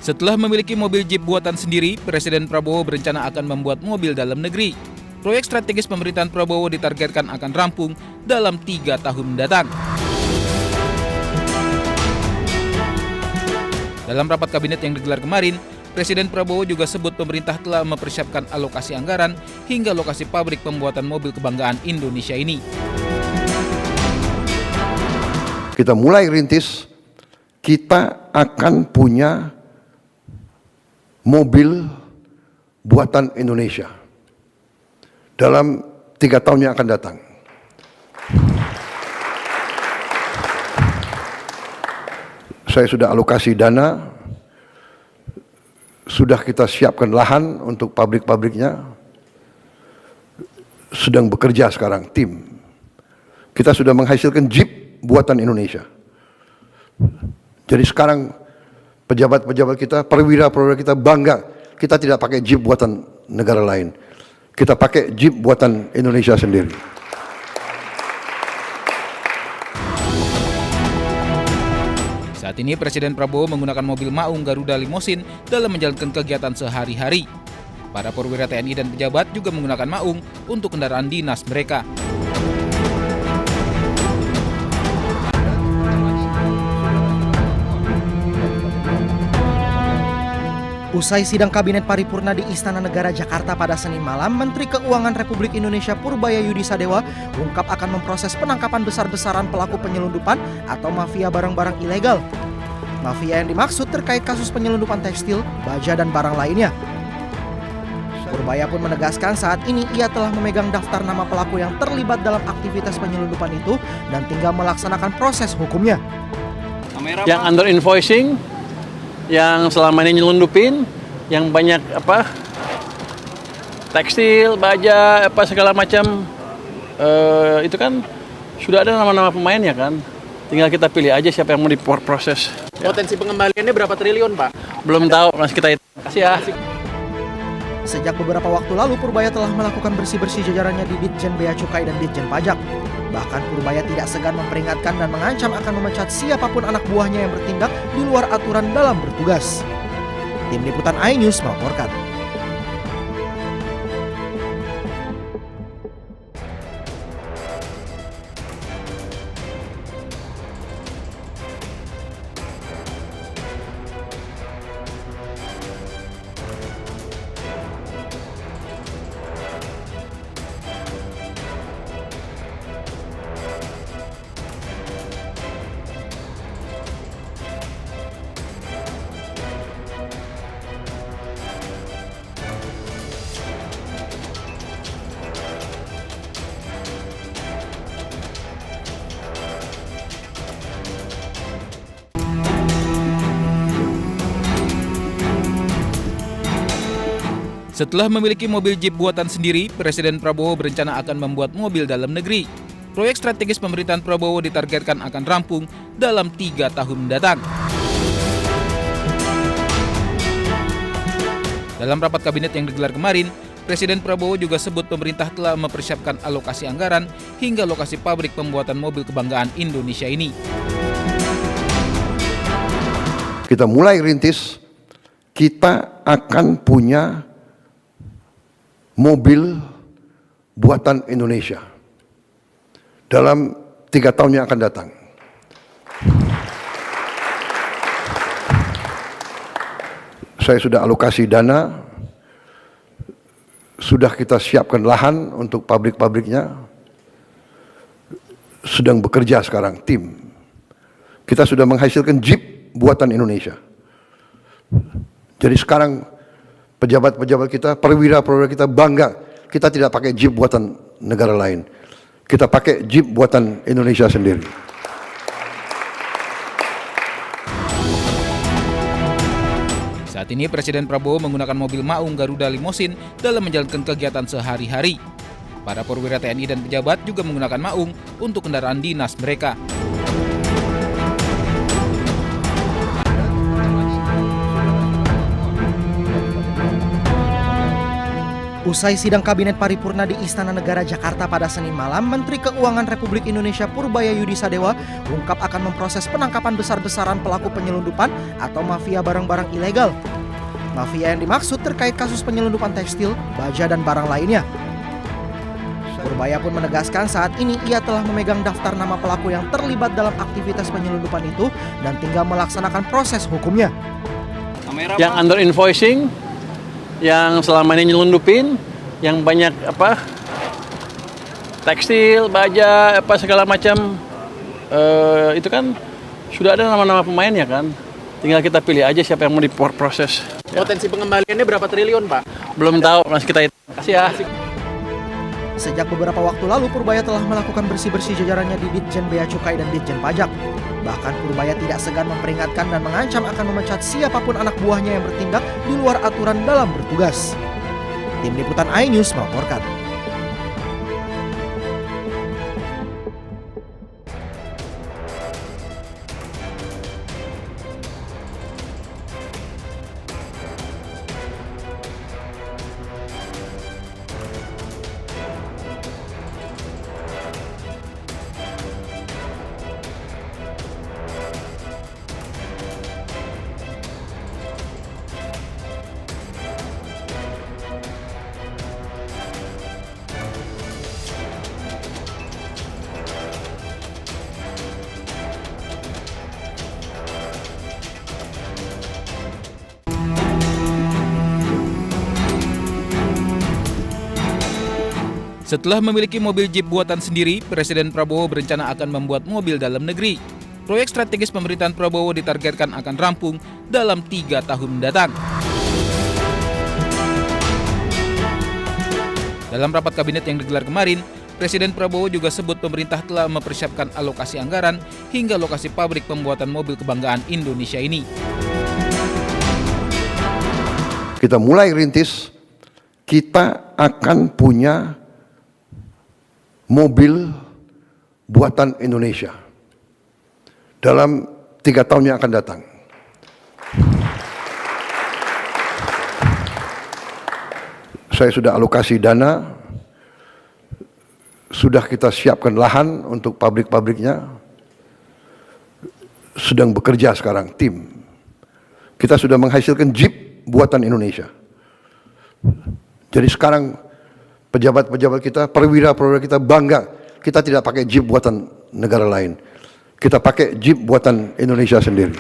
Setelah memiliki mobil Jeep buatan sendiri, Presiden Prabowo berencana akan membuat mobil dalam negeri. Proyek strategis pemerintahan Prabowo ditargetkan akan rampung dalam 3 tahun mendatang. Dalam rapat kabinet yang digelar kemarin, Presiden Prabowo juga sebut pemerintah telah mempersiapkan alokasi anggaran hingga lokasi pabrik pembuatan mobil kebanggaan Indonesia ini. Kita mulai rintis, kita akan punya mobil buatan Indonesia dalam 3 tahun yang akan datang. Saya sudah alokasi dana, sudah kita siapkan lahan untuk pabrik-pabriknya, sedang bekerja sekarang tim. Kita sudah menghasilkan Jeep buatan Indonesia. Jadi sekarang pejabat-pejabat kita, perwira-perwira kita bangga, kita tidak pakai Jeep buatan negara lain. Kita pakai Jeep buatan Indonesia sendiri. Saat ini Presiden Prabowo menggunakan mobil Maung Garuda Limousine dalam menjalankan kegiatan sehari-hari. Para perwira TNI dan pejabat juga menggunakan Maung untuk kendaraan dinas mereka. Usai sidang Kabinet Paripurna di Istana Negara Jakarta pada Senin malam, Menteri Keuangan Republik Indonesia Purbaya Yudi Sadewa ungkap akan memproses penangkapan besar-besaran pelaku penyelundupan atau mafia barang-barang ilegal. Mafia yang dimaksud terkait kasus penyelundupan tekstil, baja, dan barang lainnya. Purbaya pun menegaskan saat ini ia telah memegang daftar nama pelaku yang terlibat dalam aktivitas penyelundupan itu dan tinggal melaksanakan proses hukumnya. Yang under invoicing, yang selama ini nyelundupin, yang banyak tekstil, baja, segala macam, itu kan sudah ada nama-nama pemainnya kan. Tinggal kita pilih aja siapa yang mau diproses. Potensi pengembaliannya berapa triliun, Pak? Belum tahu, masih kita hitung. Kasih ya. Sejak beberapa waktu lalu, Purbaya telah melakukan bersih-bersih jajarannya di Ditjen Bea Cukai dan Ditjen Pajak. Bahkan Purbaya tidak segan memperingatkan dan mengancam akan memecat siapapun anak buahnya yang bertindak di luar aturan dalam bertugas. Tim Liputan iNews melaporkan. Setelah memiliki mobil Jeep buatan sendiri, Presiden Prabowo berencana akan membuat mobil dalam negeri. Proyek strategis pemerintahan Prabowo ditargetkan akan rampung dalam 3 tahun mendatang. Dalam rapat kabinet yang digelar kemarin, Presiden Prabowo juga sebut pemerintah telah mempersiapkan alokasi anggaran hingga lokasi pabrik pembuatan mobil kebanggaan Indonesia ini. Kita mulai rintis, kita akan punya mobil buatan Indonesia dalam 3 tahun yang akan datang. Saya sudah alokasi dana, sudah kita siapkan lahan untuk pabrik-pabriknya, sedang bekerja sekarang tim. Kita sudah menghasilkan Jeep buatan Indonesia. Jadi sekarang pejabat-pejabat kita, perwira-perwira kita bangga, kita tidak pakai Jeep buatan negara lain. Kita pakai Jeep buatan Indonesia sendiri. Saat ini Presiden Prabowo menggunakan mobil Maung Garuda Limousine dalam menjalankan kegiatan sehari-hari. Para perwira TNI dan pejabat juga menggunakan Maung untuk kendaraan dinas mereka. Usai sidang Kabinet Paripurna di Istana Negara Jakarta pada Senin malam, Menteri Keuangan Republik Indonesia Purbaya Yudi Sadewa ungkap akan memproses penangkapan besar-besaran pelaku penyelundupan atau mafia barang-barang ilegal. Mafia yang dimaksud terkait kasus penyelundupan tekstil, baja, dan barang lainnya. Purbaya pun menegaskan saat ini ia telah memegang daftar nama pelaku yang terlibat dalam aktivitas penyelundupan itu dan tinggal melaksanakan proses hukumnya. Yang under invoicing, yang selama ini nyelundupin, yang banyak tekstil, baja, segala macam, itu kan sudah ada nama-nama pemainnya kan. Tinggal kita pilih aja siapa yang mau diproses. Potensi pengembaliannya berapa triliun, Pak? Belum tahu, masih kita hitung. Kasih ya. Sejak beberapa waktu lalu, Purbaya telah melakukan bersih-bersih jajarannya di Ditjen Bea Cukai dan Ditjen Pajak. Bahkan Purbaya tidak segan memperingatkan dan mengancam akan memecat siapapun anak buahnya yang bertindak di luar aturan dalam bertugas. Tim Liputan iNews melaporkan. Setelah memiliki mobil Jeep buatan sendiri, Presiden Prabowo berencana akan membuat mobil dalam negeri. Proyek strategis pemerintahan Prabowo ditargetkan akan rampung dalam 3 tahun mendatang. Dalam rapat kabinet yang digelar kemarin, Presiden Prabowo juga sebut pemerintah telah mempersiapkan alokasi anggaran hingga lokasi pabrik pembuatan mobil kebanggaan Indonesia ini. Kita mulai rintis, kita akan punya mobil buatan Indonesia dalam 3 tahun yang akan datang. Saya sudah alokasi dana, sudah kita siapkan lahan untuk pabrik-pabriknya, sedang bekerja sekarang tim. Kita sudah menghasilkan Jeep buatan Indonesia. Jadi sekarang pejabat-pejabat kita, perwira-perwira kita bangga, kita tidak pakai Jeep buatan negara lain. Kita pakai Jeep buatan Indonesia sendiri.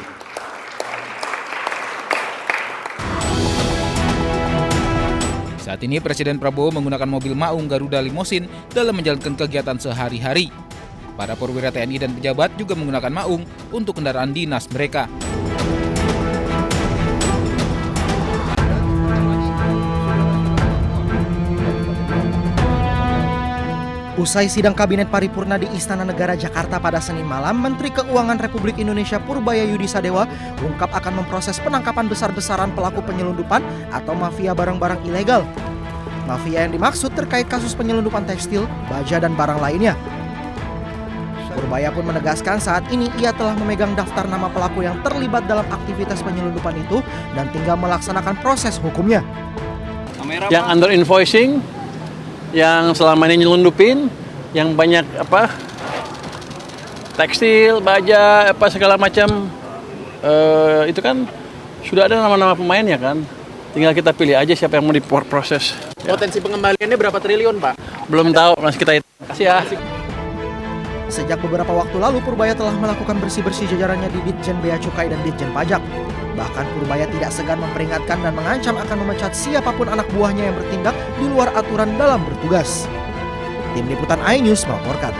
Saat ini Presiden Prabowo menggunakan mobil Maung Garuda Limousine dalam menjalankan kegiatan sehari-hari. Para perwira TNI dan pejabat juga menggunakan Maung untuk kendaraan dinas mereka. Usai sidang Kabinet Paripurna di Istana Negara Jakarta pada Senin malam, Menteri Keuangan Republik Indonesia Purbaya Yudi Sadewa ungkap akan memproses penangkapan besar-besaran pelaku penyelundupan atau mafia barang-barang ilegal. Mafia yang dimaksud terkait kasus penyelundupan tekstil, baja, dan barang lainnya. Purbaya pun menegaskan saat ini ia telah memegang daftar nama pelaku yang terlibat dalam aktivitas penyelundupan itu dan tinggal melaksanakan proses hukumnya. Yang under invoicing, yang selama ini nyelundupin, yang banyak tekstil, baja, segala macam, itu kan sudah ada nama-nama pemainnya kan. Tinggal kita pilih aja siapa yang mau diproses. Potensi pengembaliannya berapa triliun, Pak? Belum tahu, masih kita hitung. Kasih ya. Sejak beberapa waktu lalu, Purbaya telah melakukan bersih-bersih jajarannya di Ditjen Bea Cukai dan Ditjen Pajak. Bahkan Purbaya tidak segan memperingatkan dan mengancam akan memecat siapapun anak buahnya yang bertindak di luar aturan dalam bertugas. Tim Liputan iNews melaporkan.